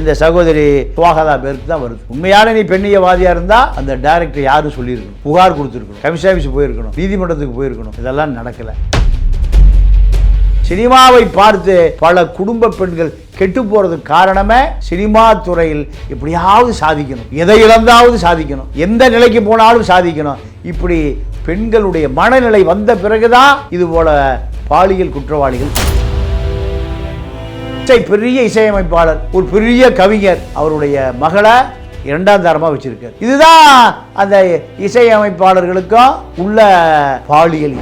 இந்த சகோதரி சுவாகதா பேருக்கு தான் வருது. உண்மையான நீ பெண்ணியவாதியா இருந்தா அந்த டைரக்டர் யாரும் சொல்லியிருக்கணும், புகார் கொடுத்துருக்கணும், கமிஷன் ஆஃபீஸ் போயிருக்கணும், நீதிமன்றத்துக்கு போயிருக்கணும். இதெல்லாம் நடக்கல. சினிமாவை பார்த்து பல குடும்ப பெண்கள் கெட்டு போறதுக்கு காரணமே சினிமா துறையில் எப்படியாவது சாதிக்கணும், எதை இழந்தாவது சாதிக்கணும், எந்த நிலைக்கு போனாலும் சாதிக்கணும். இப்படி பெண்களுடைய மனநிலை வந்த பிறகுதான் இது போல பாலியல் குற்றவாளிகள். பெரிய இசையமைப்பாளர், ஒரு பெரிய கவிஞர், அவருடைய மகளை இரண்டாம் தரமா வச்சிருக்கார். இதுதான் அந்த இசையமைப்பாளர்களுக்கும் உள்ள பாலியல்.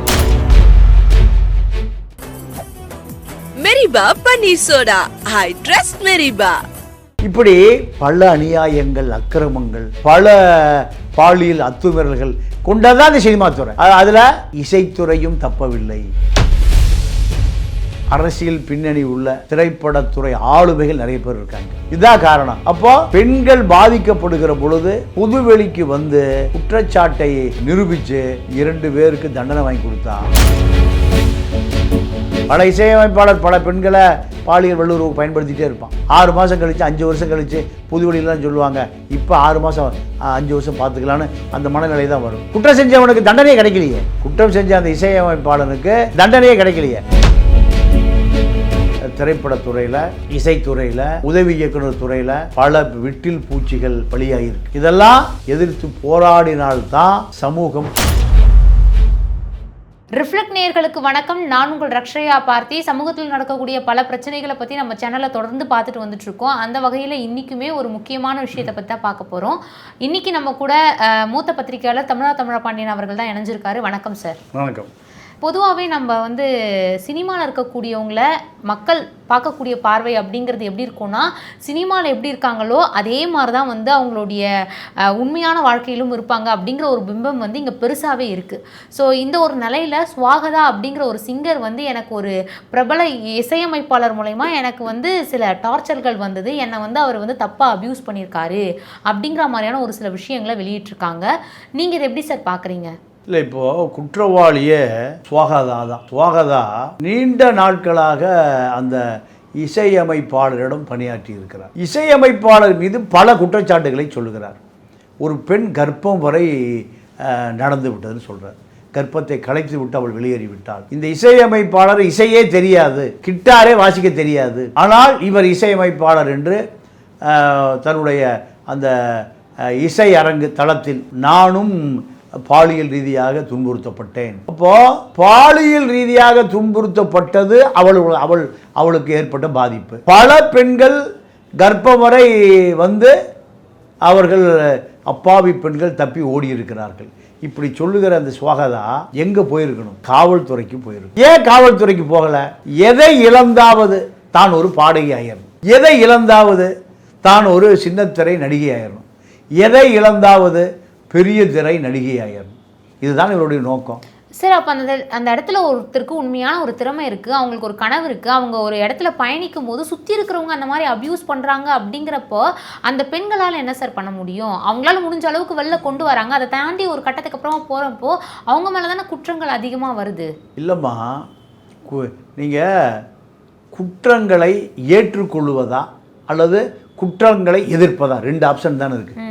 மெரிபா பன்னீர் சோடா, ஐ ட்ரஸ்ட் மெரிபா. இப்படி பல அநியாயங்கள், அக்கிரமங்கள், பல பாலியல் அத்துமீறல்கள் கொண்டதான் இந்த சினிமா துறை. அதுல இசைத்துறையும் தப்பவில்லை. அரசியல் பின்னணி உள்ள திரைப்படத்துறை ஆளுமைகள் நிறைய பேர் இருக்காங்க. இதுதான் காரணம். அப்போ பெண்கள் பாதிக்கப்படுகிற பொழுது பொதுவெளிக்கு வந்து குற்றச்சாட்டை நிரூபிச்சு 2 பேருக்கு தண்டனை வாங்கி கொடுத்தா. பல இசையமைப்பாளர் பல பெண்களை பாலியல் வல்லுறவு பயன்படுத்திட்டே இருப்பான். 6 மாதம் கழிச்சு 5 வருஷம் கழிச்சு பொதுவெளியிலாம் சொல்லுவாங்க, இப்போ 6 மாதம் 5 வருஷம் பார்த்துக்கலான்னு அந்த மனநிலை தான் வரும். குற்றம் செஞ்சவனுக்கு தண்டனையே கிடைக்கலையே, குற்றம் செஞ்ச அந்த இசையமைப்பாளனுக்கு தண்டனையே கிடைக்கலையே. திரைப்படத்துறையில், இசைத்துறையில், உதவி இயக்குனர் துறையில் பல விட்டில் பூச்சிகள் பலியாகிருக்கு. இதெல்லாம் எதிர்த்து போராடினால்தான் சமூகம். ரிஃப்ளெக்ட் நேயர்களுக்கு வணக்கம். நான் உங்கள் ரக்ஷயா பார்த்தி. சமூகத்தில் நடக்கக்கூடிய பல பிரச்சனைகளை பற்றி நம்ம சேனலில் தொடர்ந்து பார்த்துட்டு வந்துட்டு இருக்கோம். அந்த வகையில் இன்றைக்குமே ஒரு முக்கியமான விஷயத்தை பற்றி தான் பார்க்க போகிறோம். இன்றைக்கி நம்ம கூட மூத்த பத்திரிகையாளர் தமிழா பாண்டியன் அவர்கள் தான் இணைஞ்சிருக்காரு. வணக்கம் சார். வணக்கம். பொதுவாகவே நம்ம சினிமாவில் இருக்கக்கூடியவங்கள மக்கள் பார்க்கக்கூடிய பார்வை அப்படிங்கிறது எப்படி இருக்கும்னா, சினிமாவில் எப்படி இருக்காங்களோ அதே மாதிரி தான் அவங்களுடைய உண்மையான வாழ்க்கையிலும் இருப்பாங்க அப்படிங்கிற ஒரு பிம்பம் இங்கே பெருசாகவே இருக்குது. ஸோ இந்த ஒரு நிலையில் சுவாகதா அப்படிங்கிற ஒரு சிங்கர் எனக்கு ஒரு பிரபல இசையமைப்பாளர் மூலமா எனக்கு சில டார்ச்சர்கள் வந்தது, என்னை அவர் தப்பாக அப்யூஸ் பண்ணியிருக்காரு அப்படிங்கிற மாதிரியான ஒரு சில விஷயங்களை வெளியிட்டிருக்காங்க. நீங்கள் இதை எப்படி சார் பார்க்குறீங்க? இல்லை, இப்போது குற்றவாளியே சுவாகதா தான். சுவாகதா நீண்ட நாட்களாக அந்த இசையமைப்பாளரிடம் பணியாற்றி இருக்கிறார். இசையமைப்பாளர் மீது பல குற்றச்சாட்டுகளை சொல்லுகிறார். ஒரு பெண் கர்ப்பம் வரை நடந்து விட்டதுன்னு சொல்கிறார். கர்ப்பத்தை கலைத்து விட்டு அவள் வெளியேறிவிட்டாள். இந்த இசையமைப்பாளர் இசையே தெரியாது, கிட்டாரே வாசிக்க தெரியாது. ஆனால் இவர் இசையமைப்பாளர் என்று தன்னுடைய அந்த இசை அரங்கு தளத்தில் நானும் பாலியல் ரீதியாக துன்புறுத்தப்பட்டேன். அப்போ பாலியல் ரீதியாக துன்புறுத்தப்பட்டது அவளுக்கு ஏற்பட்ட பாதிப்பு. பல பெண்கள் கர்ப்பம் வரை அவர்கள் அப்பாவி பெண்கள் தப்பி ஓடி இருக்கிறார்கள். இப்படி சொல்லுகிற அந்த சுவாகதா எங்க போயிருக்கணும்? காவல்துறைக்கு போயிருக்கணும். ஏன் காவல்துறைக்கு போகல? எதை இழந்தாவது தான் ஒரு பாடகி ஆயிரணும், எதை இழந்தாவது தான் ஒரு சின்னத்திரை நடிகை ஆயிரணும், எதை இழந்தாவது பெரிய திரை நடிகை ஆயிரணும். இதுதான் இவருடைய நோக்கம். சார், அப்போ அந்த இடத்துல ஒருத்தருக்கு உண்மையான ஒரு திறமை இருக்குது, அவங்களுக்கு ஒரு கனவு இருக்குது, அவங்க ஒரு இடத்துல பயணிக்கும் போது சுற்றி இருக்கிறவங்க அந்த மாதிரி அப்யூஸ் பண்ணுறாங்க அப்படிங்கிறப்போ அந்த பெண்களால் என்ன சார் பண்ண முடியும்? அவங்களால முடிஞ்ச அளவுக்கு வெளில கொண்டு வராங்க. அதை தாண்டி ஒரு கட்டத்துக்கு அப்புறமா போகிறப்போ அவங்க மேலே தானே குற்றங்கள் அதிகமாக வருது. இல்லைம்மா, நீங்கள் குற்றங்களை ஏற்றுக்கொள்வதா அல்லது குற்றங்களை எதிர்ப்பதா? 2 ஆப்ஷன் தானே இருக்குது.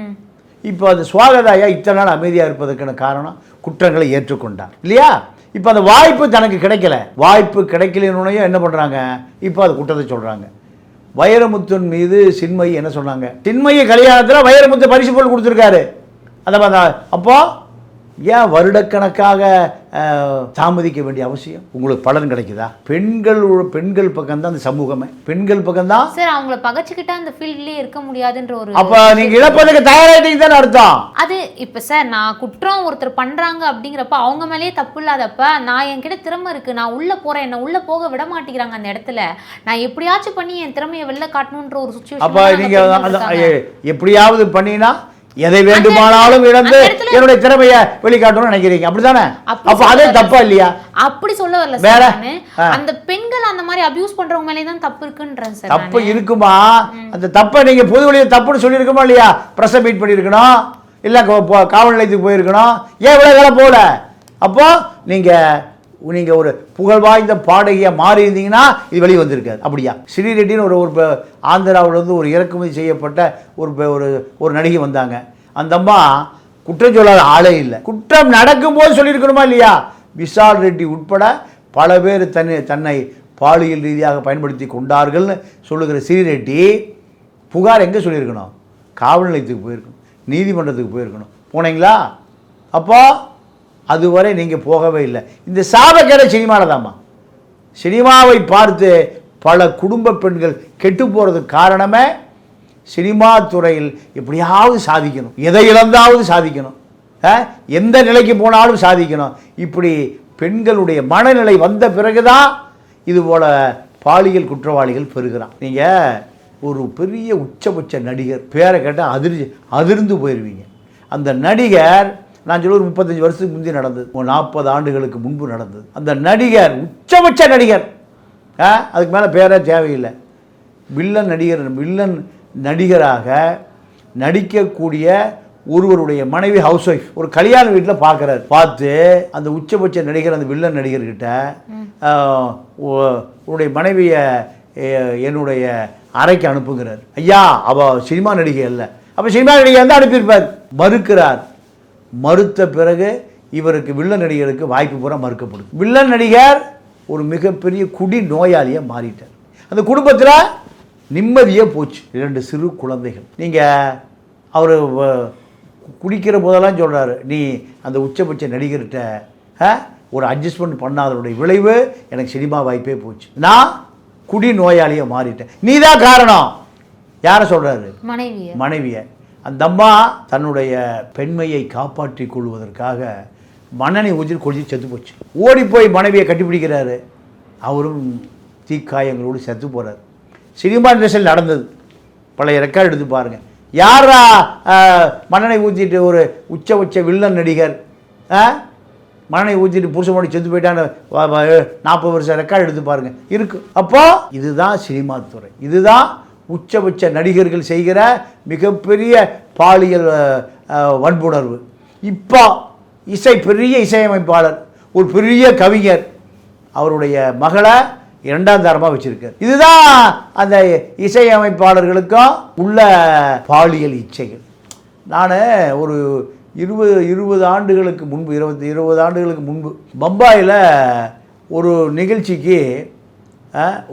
இப்போ அந்த சுவாகதாயா இத்தனை நாள் அமைதியாக இருப்பதற்கான காரணம் குற்றங்களை ஏற்றுக்கொண்டார் இல்லையா? இப்போ அந்த வாய்ப்பு தனக்கு கிடைக்கல, வாய்ப்பு கிடைக்கலன்னு என்ன பண்ணுறாங்க? இப்போ அது குற்றத்தை சொல்கிறாங்க. வைரமுத்தின் மீது சின்மயி என்ன சொன்னாங்க? சின்மயி கல்யாணத்தில் வைரமுத்து பரிசு பொருள் கொடுத்துருக்காரு. அப்போ ஏன் வருடக்கணக்காக தாமதிக்க வேண்டிய அவசியம்? உங்களுக்கு பலன் கிடைக்குதா? பெண்கள் பக்கம் தான் அந்த சமூகமே, பெண்கள் பக்கம் தான் சார். அவங்கள பகச்சுக்கிட்டா அந்த ஃபீல்ட்லயே இருக்க முடியாதுன்ற ஒரு, அப்ப நீங்க இழப்பதுக்கு தயாராயிட்டீங்க தானே அர்த்தம். அது இப்ப சார், நான் குற்றம் ஒருத்தர் பண்றாங்க அப்படிங்கிறப்ப அவங்க மேலேயே தப்பு இல்லாதப்ப நான் என்கிட்ட திறமை இருக்கு, நான் உள்ள போறேன், என்ன உள்ள போக விட மாட்டேங்கிறாங்க அந்த இடத்துல, நான் எப்படியாச்சும் பண்ணி என் திறமையை வெளில காட்டணும்ன்ற ஒரு சுச்சுவேஷன். அப்ப நீங்க எப்படியாவது பண்ணினா எதை வேண்டுமானாலும் இழந்து என்னுடைய திறமையை வெளிக்காட்டணும்னு நினைக்கிறீங்க, அப்படித்தானே? அப்ப அதே தப்பா இல்லையா? அப்படி சொல்ல வரல சார். அந்த பெண்கள் அந்த மாதிரி அபியூஸ் பண்றவங்க மேலே தான் தப்பு இருக்குன்றேன் சார். தப்பு இருக்குமா? அந்த தப்பை நீங்க பொது வழியை தப்புன்னு சொல்லியிருக்கோமா இல்லையா? பிரஸ் மீட் பண்ணியிருக்கணும், இல்லை காவல் நிலையத்துக்கு போயிருக்கணும். ஏன் இவ்வளோ வேலை போகல? அப்போ நீங்க நீங்கள் ஒரு புகழ்வாய்ந்த பாடகியாக மாறி இருந்தீங்கன்னா இது வெளியே வந்திருக்காது. அப்படியா? ஸ்ரீரெட்டின்னு ஒரு ஆந்திராவிலேருந்து ஒரு இறக்குமதி செய்யப்பட்ட ஒரு நடிகை வந்தாங்க. அந்த அம்மா குற்றம் சொல்லாத ஆளே இல்லை. குற்றம் நடக்கும்போது சொல்லியிருக்கணுமா இல்லையா? விஷால் ரெட்டி உட்பட பல பேர் தன்னை பாலியல் ரீதியாக பயன்படுத்தி கொண்டார்கள்னு சொல்லுகிற ஸ்ரீரெட்டி புகார் எங்கே சொல்லியிருக்கணும்? காவல் நிலையத்துக்கு போயிருக்கணும், நீதிமன்றத்துக்கு போயிருக்கணும். போனீங்களா? அப்போ அதுவரை நீங்கள் போகவே இல்லை. இந்த சாபக்கேட சினிமாவில் தாம்மா. சினிமாவை பார்த்து பல குடும்ப பெண்கள் கெட்டு போகிறதுக்கு காரணமே சினிமா துறையில் எப்படியாவது சாதிக்கணும், எதை இழந்தாவது சாதிக்கணும், எந்த நிலைக்கு போனாலும் சாதிக்கணும். இப்படி பெண்களுடைய மனநிலை வந்த பிறகுதான் இதுபோல் பாலியல் குற்றவாளிகள் பெறுகிறான். நீங்கள் ஒரு பெரிய உச்சபட்ச நடிகர் பேரை கேட்டால் அதிர்ந்து போயிடுவீங்க. அந்த நடிகர் நான் சொல்ல ஒரு 35 வருஷத்துக்கு முந்தி நடந்தது, 40 ஆண்டுகளுக்கு முன்பு நடந்தது. அந்த நடிகர் உச்சபட்ச நடிகர், அதுக்கு மேலே பேரே தேவையில்லை. வில்லன் நடிகராக நடிக்கக்கூடிய ஒருவருடைய மனைவி ஹவுஸ் ஒய்ஃப் ஒரு கல்யாண வீட்டில் பார்க்குறாரு. பார்த்து அந்த உச்சபட்ச நடிகர் அந்த வில்லன் நடிகர்கிட்ட உன்னுடைய மனைவியை என்னுடைய அறைக்கு அனுப்புகிறார். ஐயா, அவள் சினிமா நடிகை அல்ல. அப்போ சினிமா நடிகை வந்து அனுப்பியிருப்பார். மறுக்கிறார். மறுத்த பிறகு இவருக்கு வில்லன் நடிகருக்கு வாய்ப்பு பூரா மறுக்கப்படுது. வில்லன் நடிகர் ஒரு மிகப்பெரிய குடி நோயாளியாக மாறிட்டார். அந்த குடும்பத்தில் நிம்மதியே போச்சு. 2 சிறு குழந்தைகள். நீங்கள் அவர் குடிக்கிற போதெல்லாம் சொல்கிறாரு, நீ அந்த உச்சபட்ச நடிகர்கிட்ட ஒரு அட்ஜஸ்ட்மெண்ட் பண்ணாதனுடைய விளைவு எனக்கு சினிமா வாய்ப்பே போச்சு, நான் குடி நோயாளியை மாறிட்டேன், நீ தான் காரணம். யாரை சொல்கிறாரு? மனைவியை. அந்த அம்மா தன்னுடைய பெண்மையை காப்பாற்றி கொள்வதற்காக மண்ணெண்ணெய் ஊற்றி கொளுத்தி செத்து போச்சு. ஓடி போய் மனைவியை கட்டிப்பிடிக்கிறாரு. அவரும் தீக்காயங்களோடு செத்து போகிறார். சினிமா இண்டஸ்ட்ரியில் நடந்தது. பழைய ரெக்கார்டு எடுத்து பாருங்கள். யாரா மண்ணெண்ணெய் ஊற்றிட்டு ஒரு உச்ச வில்லன் நடிகர் மண்ணெண்ணெய் ஊற்றிட்டு புருஷனோட செத்து போயிட்டான்னு 40 வருஷம் ரெக்கார்டு எடுத்து பாருங்கள், இருக்கு. அப்போ இதுதான் சினிமா துறை, இதுதான் உச்சபட்ச நடிகர்கள் செய்கிற மிகப்பெரிய பாலியல் வன்புணர்வு. இப்போ பெரிய இசையமைப்பாளர், ஒரு பெரிய கவிஞர், அவருடைய மகளை 2ஆம் தரமாக வச்சிருக்கார். இதுதான் அந்த இசையமைப்பாளர்களுக்கும் உள்ள பாலியல் இச்சைகள். நான் ஒரு 20 ஆண்டுகளுக்கு முன்பு 20 ஆண்டுகளுக்கு முன்பு பம்பாயில் ஒரு நிகழ்ச்சிக்கு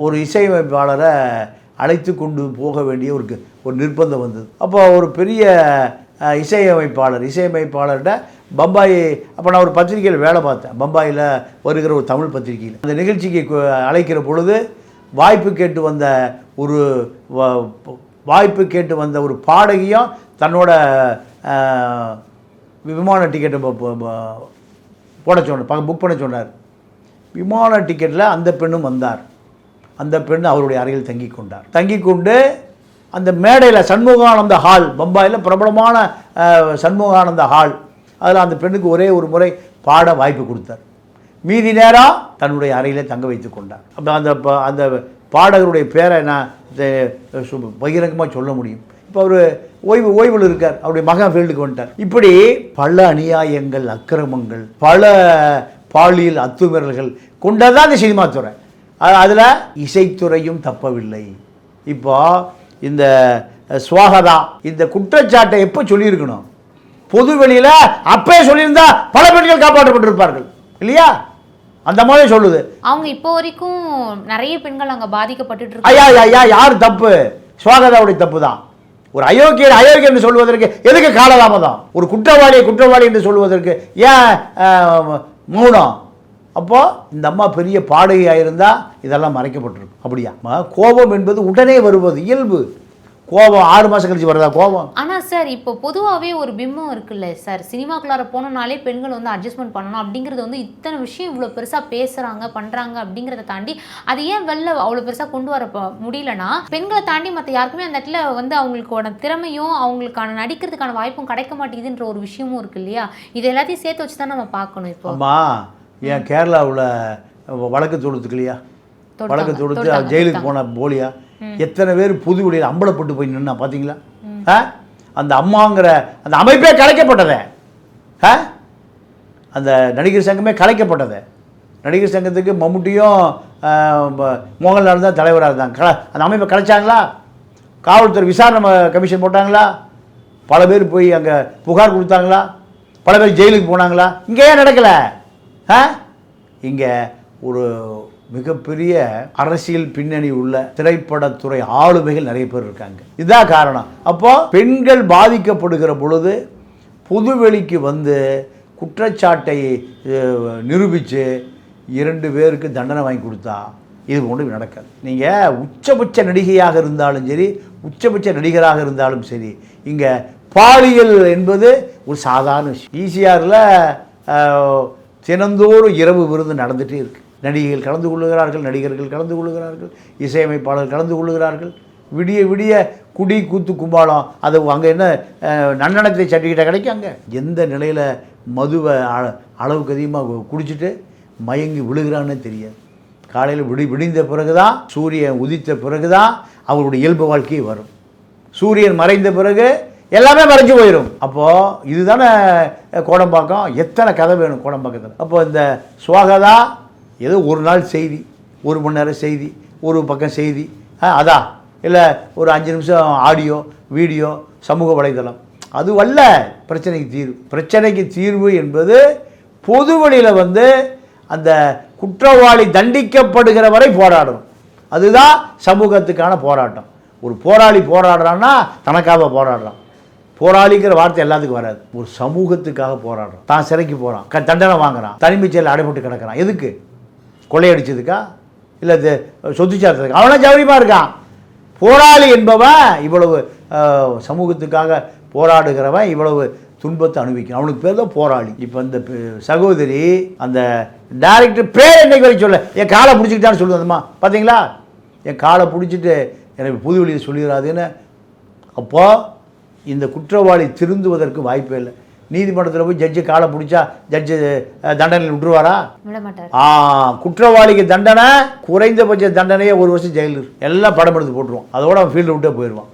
ஒரு இசையமைப்பாளரை அழைத்து கொண்டு போக வேண்டிய ஒரு நிர்பந்தம் வந்தது. அப்போ ஒரு பெரிய இசையமைப்பாளர்கிட்ட பம்பாய், அப்போ நான் ஒரு பத்திரிகையில் வேலை பார்த்தேன், பம்பாயில் வருகிற ஒரு தமிழ் பத்திரிகையில். அந்த நிகழ்ச்சிக்கு அழைக்கிற பொழுது வாய்ப்பு கேட்டு வந்த ஒரு பாடகியும் தன்னோட விமான டிக்கெட்டை புக் பண்ண சொன்னார். விமான டிக்கெட்டில் அந்த பெண்ணும் வந்தார். அந்த பெண் அவருடைய அறையில் தங்கி கொண்டு அந்த மேடையில் சண்முகானந்த ஹால், பம்பாயில் பிரபலமான சண்முகானந்த ஹால், அதில் அந்த பெண்ணுக்கு ஒரே ஒரு முறை பாட வாய்ப்பு கொடுத்தார். மீதி நேரம் தன்னுடைய அறையில் தங்க வைத்து கொண்டார். அப்போ அந்த பாடகருடைய பேரை நான் பகிரங்கமாக சொல்ல முடியும். இப்போ அவர் ஓய்வில் இருக்கார், அவருடைய மகன் ஃபீல்டுக்கு வந்துட்டார். இப்படி பல அநியாயங்கள், அக்கிரமங்கள், பல பாலியல் அத்துமீறல்கள் கொண்டதான் இந்த சினிமா துறை. அதில் இசைத்துறையும் தப்பவில்லை. இப்போ இந்த ஸ்வாகதா இந்த குற்றச்சாட்டை எப்போ சொல்லியிருக்கணும்? பொது வெளியில் அப்பே சொல்லியிருந்தா பல பெண்கள் காப்பாற்றப்பட்டிருப்பார்கள் இல்லையா? அந்த மாதிரி சொல்லுது. அவங்க இப்போ வரைக்கும் நிறைய பெண்கள் அங்கே பாதிக்கப்பட்டு ஐயா யார் தப்பு? ஸ்வாகதாவுடைய தப்பு தான். ஒரு அயோக்கியர் என்று சொல்வதற்கு எதுக்கு காலதாமதம்? ஒரு குற்றவாளி என்று சொல்வதற்கு ஏன் மௌனம்? அப்போது இந்த அம்மா பெரிய பாடகியாக இருந்தால் இதெல்லாம் மறைக்கப்பட்டிருக்கும். அப்படியா? கோபம் என்பது உடனே வருவது இயல்பு. கோபம் 6 மாதம் கழிச்சு வருதா கோபம்? ஆனால் சார், இப்போ பொதுவாகவே ஒரு பிம்பம் இருக்குல்ல சார், சினிமாக்குள்ளார போனோம்னாலே பெண்கள் வந்து அட்ஜஸ்ட்மெண்ட் பண்ணணும் அப்படிங்கிறது வந்து இத்தனை விஷயம் இவ்வளோ பெருசாக பேசுகிறாங்க பண்ணுறாங்க அப்படிங்கிறத தாண்டி அது ஏன் வெளில அவ்வளோ பெருசாக கொண்டு வர முடியலன்னா, பெண்களை தாண்டி மற்ற யாருக்குமே அந்த இடத்துல வந்து அவங்களுக்கான திறமையும் அவங்களுக்கான நடிக்கிறதுக்கான வாய்ப்பும் கிடைக்க மாட்டேங்குதுன்ற ஒரு விஷயமும் இருக்கு இல்லையா? இது எல்லாத்தையும் சேர்த்து வச்சு தான் நம்ம பார்க்கணும். இப்போ ஏன் கேரளாவில் வழக்கு தொடுத்துக்கு இல்லையா? வழக்கு தொடுத்து ஜெயிலுக்கு போன போலியா எத்தனை பேர் புது வெளியில் அம்பலப்பட்டு போய் நின்னா பார்த்தீங்களா? அந்த அம்மாங்கிற அந்த அமைப்பே கலைக்கப்பட்டதே, அந்த நடிகர் சங்கமே கலைக்கப்பட்டதே. நடிகர் சங்கத்துக்கு மம்முட்டியும் மோகன்லால் தான் தலைவராக இருந்தாங்க. அந்த அமைப்பை கலைச்சாங்களா? காவல்துறை விசாரணை கமிஷன் போட்டாங்களா? பல பேர் போய் அங்கே புகார் கொடுத்தாங்களா? பல பேர் ஜெயிலுக்கு போனாங்களா? இங்கே ஏன் நடக்கலை? இங்கே ஒரு மிகப்பெரிய அரசியல் பின்னணி உள்ள திரைப்படத்துறை ஆளுமைகள் நிறைய பேர் இருக்காங்க. இதுதான் காரணம். அப்போ பெண்கள் பாதிக்கப்படுகிற பொழுது பொதுவெளிக்கு வந்து குற்றச்சாட்டை நிரூபித்து 2 பேருக்கு தண்டனை வாங்கி கொடுத்தா இது ஒன்றும் நடக்காது. நீங்கள் உச்சபட்ச நடிகையாக இருந்தாலும் சரி, உச்சபட்ச நடிகராக இருந்தாலும் சரி, இங்கே பாலியல் என்பது ஒரு சாதாரண விஷயம். ஈசிஆரில் தினந்தோறும் இரவு விருந்து நடந்துகிட்டே இருக்குது. நடிகைகள் கலந்து கொள்ளுகிறார்கள், நடிகர்கள் கலந்து கொள்ளுகிறார்கள், இசையமைப்பாளர்கள் கலந்து கொள்ளுகிறார்கள். விடிய விடிய குடி கூத்து கும்பாலம். அது அங்கே என்ன நன்னடத்தை சர்டிஃபிகேட்டை கிடைக்கும்? அங்கே எந்த நிலையில் மதுவை அளவுக்கு அதிகமாக குடிச்சிட்டு மயங்கி விழுகிறான்னு தெரியாது. காலையில் விடிந்த பிறகு தான், சூரியன் உதித்த பிறகு தான் அவருடைய இயல்பு வாழ்க்கையே வரும். சூரியன் மறைந்த பிறகு எல்லாமே மறைஞ்சு போயிடும். அப்போது இதுதானே கோடம்பாக்கம். எத்தனை கதை வேணும் கோடம்பாக்கத்தில்? அப்போது இந்த சுவாகதா ஏதோ ஒரு நாள் செய்தி, 1 மணி நேரம் செய்தி, ஒரு பக்கம் செய்தி, அதான் இல்லை ஒரு 5 நிமிஷம் ஆடியோ வீடியோ சமூக வலைதளம், அது அல்ல பிரச்சனைக்கு தீர்வு. பிரச்சனைக்கு தீர்வு என்பது பொது வழியில் வந்து அந்த குற்றவாளி தண்டிக்கப்படுகிற வரை போராடணும். அதுதான் சமூகத்துக்கான போராட்டம். ஒரு போராளி போராடுறான்னா தனக்காக போராடுறான். போராளிங்கிற வார்த்தை எல்லாத்துக்கும் வராது. ஒரு சமூகத்துக்காக போராடுறான். தான் சிறைக்கு போகிறான், தண்டனை வாங்குறான், தனிமைச்சல் அடைபட்டு கிடக்கிறான். எதுக்கு? கொள்ளையடிச்சதுக்கா? இல்லை சொத்து சார்த்ததுக்கா? அவனா ஜவுரியமாக இருக்கான். போராளி என்பவன் இவ்வளவு சமூகத்துக்காக போராடுகிறவன் இவ்வளவு துன்பத்தை அனுபவிக்கணும். அவனுக்கு பேர் தான் போராளி. இப்போ இந்த சகோதரி அந்த டைரக்டர் பேர் என்னைக்கு வரை சொல்ல, என் காலை பிடிச்சிக்கிட்டான்னு சொல்லுவதுமா பார்த்தீங்களா? என் காலை பிடிச்சிட்டு எனக்கு புது வழியில் சொல்லிடாதுன்னு. அப்போது இந்த குற்றவாளி திருந்துவதற்கு வாய்ப்பே இல்லை. நீதிமன்றத்தில் போய் ஜட்ஜு காலை பிடிச்சா ஜட்ஜு தண்டனையில் விட்டுருவாரா? குற்றவாளிக்கு தண்டனை குறைந்தபட்ச தண்டனையே 1 வருஷம் ஜெயிலு. எல்லாம் படம் எடுத்து போட்டுருவான். அதோட அவன் ஃபீல்டு விட்டே போயிடுவான்.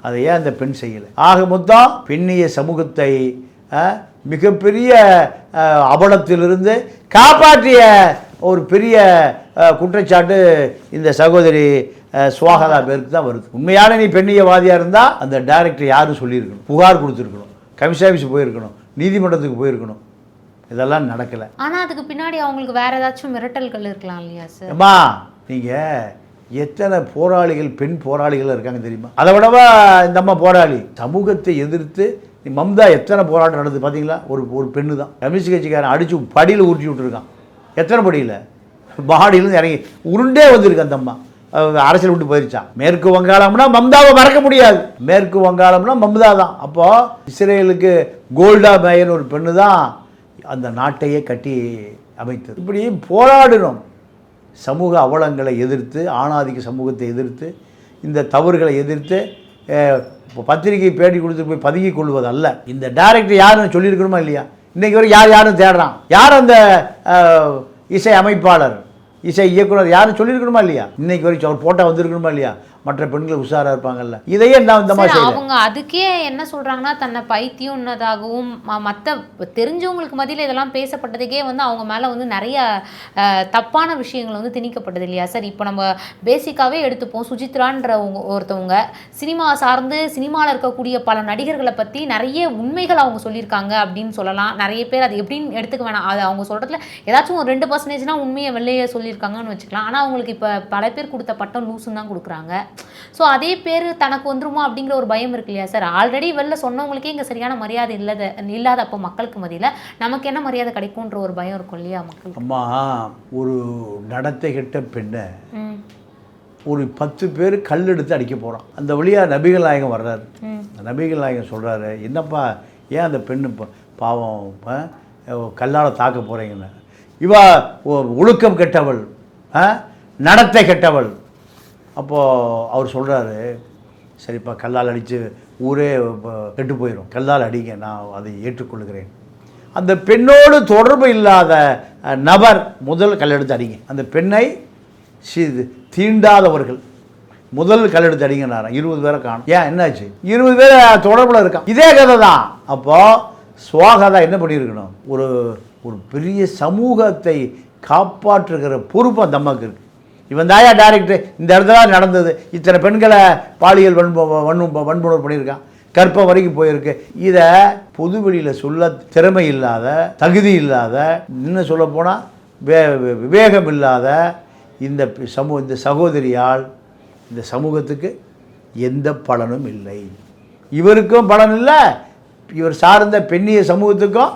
அதை ஏன் அந்த பெண் செய்யலை? ஆக மொத்தம் பெண்ணிய சமூகத்தை மிகப்பெரிய அவலத்திலிருந்து காப்பாற்றிய ஒரு பெரிய குற்றச்சாட்டு இந்த சகோதரி சுவாகதா பேருக்கு தான் வருது. உண்மையான நீ பெண்ணியவாதியாக இருந்தால் அந்த டைரக்டர் யாரும் சொல்லியிருக்கணும், புகார் கொடுத்துருக்கணும், கமிஷன் ஆஃபீஸ் போயிருக்கணும், நீதிமன்றத்துக்கு போயிருக்கணும். இதெல்லாம் நடக்கலை. ஆனால் அதுக்கு பின்னாடி அவங்களுக்கு வேறு ஏதாச்சும் மிரட்டல்கள் இருக்கலாம் இல்லையா சார்? அம்மா நீங்கள் எத்தனை போராளிகள் பெண் போராளிகள் இருக்காங்க தெரியுமா? அதை விடவா இந்த அம்மா போராளி. சமூகத்தை எதிர்த்து மம்தா எத்தனை போராட்டம் நடந்தது பார்த்தீங்களா? ஒரு பெண்ணு தான். கம்யூனிஸ்ட் கட்சிக்காரன் அடித்து படியில் ஊற்றி விட்டுருக்கான். எத்தனை படியில்? பாடியிலேருந்து இறங்கி உருண்டே வந்திருக்கு அந்த அம்மா. அரசியல் விட்டு போயிருச்சான். மேற்கு வங்காளம்னா மம்தாவை மறக்க முடியாது. மேற்கு வங்காளம்னா மம்தா தான். அப்போது இஸ்ரேலுக்கு கோல்டா மேயர் ஒரு பெண்ணு தான் அந்த நாட்டையே கட்டி அமைத்தது. இப்படி போராடணும். சமூக அவலங்களை எதிர்த்து, ஆணாதிக்க சமூகத்தை எதிர்த்து, இந்த தவறுகளை எதிர்த்து பத்திரிகை பேட்டி கொடுத்து போய் பதுங்கி கொள்வது அல்ல. இந்த டைரக்டர் யாருன்னு சொல்லியிருக்கணுமா இல்லையா? இன்றைக்கி வரை யாரும் தேடுறான். யார் அந்த இசை அமைப்பாளர், இசை இயக்குனர் யாரும் சொல்லியிருக்கணுமா இல்லையா? இன்னைக்கு வரைக்கும் அவர் போட்டோ வந்திருக்கணுமா இல்லையா? மற்ற பெண்கள் உஷாராக இருப்பாங்கல்ல. இதையே நான் இந்த மாதிரி அவங்க அதுக்கே என்ன சொல்கிறாங்கன்னா, தன்னை பைத்தியம்னதாகவும் மற்ற தெரிஞ்சவங்களுக்கு மத்தியில் இதெல்லாம் பேசப்பட்டதுக்கே வந்து அவங்க மேலே வந்து நிறைய தப்பான விஷயங்கள் வந்து திணிக்கப்பட்டது இல்லையா சார்? இப்போ நம்ம பேசிக்காகவே எடுத்துப்போம். சுஜித்ரான்ற ஒருத்தவங்க சினிமா சார்ந்து சினிமாவில் இருக்கக்கூடிய பல நடிகர்களை பற்றி நிறைய உண்மைகள் அவங்க சொல்லியிருக்காங்க அப்படின்னு சொல்லலாம். நிறைய பேர் அது எப்படின்னு எடுத்துக்க வேணாம். அது அவங்க சொல்கிறதுல ஏதாச்சும் ஒரு 2% உண்மையை வெளியே சொல்லியிருக்காங்கன்னு வச்சுக்கலாம். ஆனால் அவங்களுக்கு இப்போ பல பேர் கொடுத்த பட்டம் லூசுன்னு தான் கொடுக்குறாங்க. ஸோ அதே பேர் தனக்கு வந்துருமா அப்படிங்கிற ஒரு பயம் இருக்கு இல்லையா சார்? ஆல்ரெடி வெளில சொன்னவங்களுக்கே இங்கே சரியான மரியாதை இல்லாத அப்போ மக்களுக்கு மத்தியில் நமக்கு என்ன மரியாதை கிடைக்கும்ன்ற ஒரு பயம் இருக்கும் இல்லையா மக்களுக்கு? அம்மா, ஒரு நடத்தை கெட்ட பெண்ணை ஒரு 10 பேர் கல் எடுத்து அடிக்க போகிறான். அந்த வழியாக நபிகள் நாயகம் வர்றாரு. நபிகள் நாயகம் சொல்கிறாரு, என்னப்பா ஏன் அந்த பெண்ணு பாவம் கல்லால் தாக்க போகிறீங்கன்னு. இவா ஒழுக்கம் கெட்டவள், நடத்தை கெட்டவள். அப்போது அவர் சொல்கிறாரு, சரிப்பா கல்லால் அடித்து ஊரே கெட்டு போயிடும், கல்லால் அடிங்க, நான் அதை ஏற்றுக்கொள்கிறேன். அந்த பெண்ணோடு தொடர்பு இல்லாத நபர் முதல் கல்லெடுத்து அடிங்க. அந்த பெண்ணை தீண்டாதவர்கள் முதல் கல்லெடுத்து அடிங்கன்னாராம். 20 பேரை காணும். ஏன் என்னாச்சு? 20 பேர் தொடர்பில் இருக்கான். இதே கதை தான். அப்போது சுவாகதா என்ன பண்ணியிருக்கணும்? ஒரு பெரிய சமூகத்தை காப்பாற்றுகிற பொறுப்பு அந்த அம்மாவுக்கு இருக்குது. இவன் தாயா டைரக்டர், இந்த இடத்துல நடந்தது, இத்தனை பெண்களை பாலியல் வன்புணர்வு பண்ணியிருக்கான், கற்பம் வரைக்கும் போயிருக்கு. இதை பொதுவெளியில் சொல்ல திறமை இல்லாத, தகுதி இல்லாத, இன்னும் சொல்ல போனால் விவேகம் இல்லாத இந்த சகோதரியால் இந்த சமூகத்துக்கு எந்த பலனும் இல்லை. இவருக்கும் பலன் இல்லை, இவர் சார்ந்த பெண்ணிய சமூகத்துக்கும்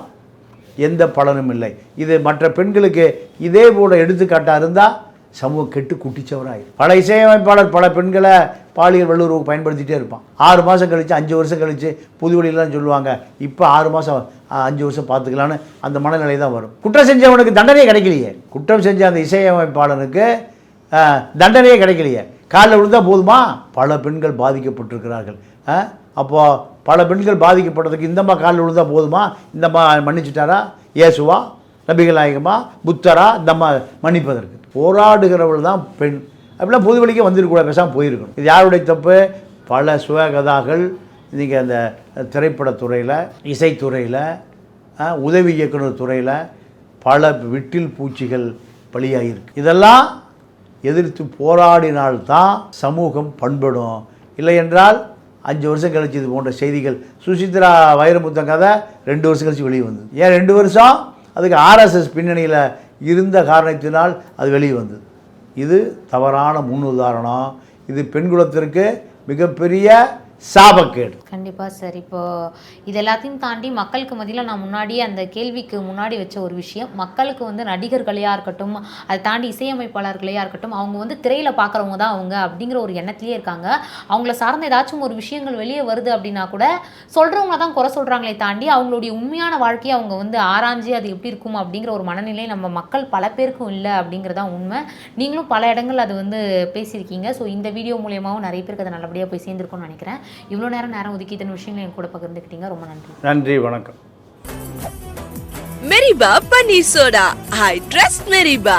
எந்த பலனும் இல்லை. இது மற்ற பெண்களுக்கு இதே போல எடுத்துக்காட்டாக இருந்தால் சமூகம் கெட்டு குட்டிச்சவராயிடும். பல இசையமைப்பாளர் பல பெண்களை பாலியல் வல்லுறவுக்கு பயன்படுத்திகிட்டே இருப்பான். 6 மாதம் கழித்து 5 வருஷம் கழித்து புதுவெளியெலாம் சொல்லுவாங்க, இப்போ 6 மாதம் 5 வருஷம் பார்த்துக்கலான்னு அந்த மனநிலை தான் வரும். குற்றம் செஞ்சவனுக்கு தண்டனையே கிடைக்கலையே. குற்றம் செஞ்ச அந்த இசையமைப்பாளனுக்கு தண்டனையே கிடைக்கலையே. காலில் விழுந்தா போதுமா? பல பெண்கள் பாதிக்கப்பட்டிருக்கிறார்கள். அப்போது பல பெண்கள் பாதிக்கப்பட்டதுக்கு இந்தம்மா காலில் விழுந்தா போதுமா? இந்தம்மா மன்னிச்சுட்டாரா? இயேசுவா, நபிகள் நாயகமா, புத்தரா இந்தம்மா மன்னிப்பதற்கு? போராடுகிறவள் தான் பெண். அப்படிலாம் பொதுவெளிக்கே வந்துருக்கூடாது, பேசாமல் போயிருக்கணும். இது யாருடைய தப்பு? பல சுயகதாக்கள் நீங்கள் அந்த திரைப்படத்துறையில், இசைத்துறையில், உதவி இயக்குனர் துறையில் பல விட்டில் பூச்சிகள் பலியாகிருக்கு. இதெல்லாம் எதிர்த்து போராடினால்தான் சமூகம் பண்படும். இல்லை என்றால் 5 வருஷம் கழிச்சு இது போன்ற செய்திகள், சுசித்ரா வைரமுத்தம் கதை 2 வருஷம் கழிச்சு வெளியே வந்தது. ஏன் 2 வருஷம்? அதுக்கு ஆர்எஸ்எஸ் பின்னணியில் இருந்த காரணத்தினால் அது வெளியே வந்தது. இது தவறான முன்னுதாரணம். இது பெண்குலத்திற்கு மிகப்பெரிய சாபக்கேடு. கண்டிப்பாக சார். இப்போது இது எல்லாத்தையும் தாண்டி மக்களுக்கு மத்தியில் நான் முன்னாடியே அந்த கேள்விக்கு முன்னாடி வச்ச ஒரு விஷயம், மக்களுக்கு வந்து நடிகர்களையாக இருக்கட்டும், அதை தாண்டி இசையமைப்பாளர்களையாக இருக்கட்டும், அவங்க வந்து திரையில் பார்க்குறவங்க தான் அவங்க அப்படிங்கிற ஒரு எண்ணத்துலேயே இருக்காங்க. அவங்கள சார்ந்த ஏதாச்சும் ஒரு விஷயங்கள் வெளியே வருது அப்படின்னா கூட சொல்கிறவங்க தான் குறை சொல்கிறாங்களே தாண்டி அவங்களுடைய உண்மையான வாழ்க்கையை அவங்க வந்து ஆராய்ஞ்சு அது எப்படி இருக்கும் அப்படிங்கிற ஒரு மனநிலை நம்ம மக்கள் பல பேருக்கும் இல்லை அப்படிங்கிறதான் உண்மை. நீங்களும் பல இடங்கள் அது வந்து பேசியிருக்கீங்க. ஸோ இந்த வீடியோ மூலியமாகவும் நிறைய பேருக்கு அது நல்லபடியாக போய் சேர்ந்துருக்கும்னு நினைக்கிறேன். இவ்வளோ நேரம் ஒதுக்கி இத்தனை விஷயங்களை என் கூட பகிர்ந்துக்கிட்டீங்க. ரொம்ப நன்றி. நன்றி, வணக்கம். மெரிபா பன்னீர் சோடா. I trust Meriba.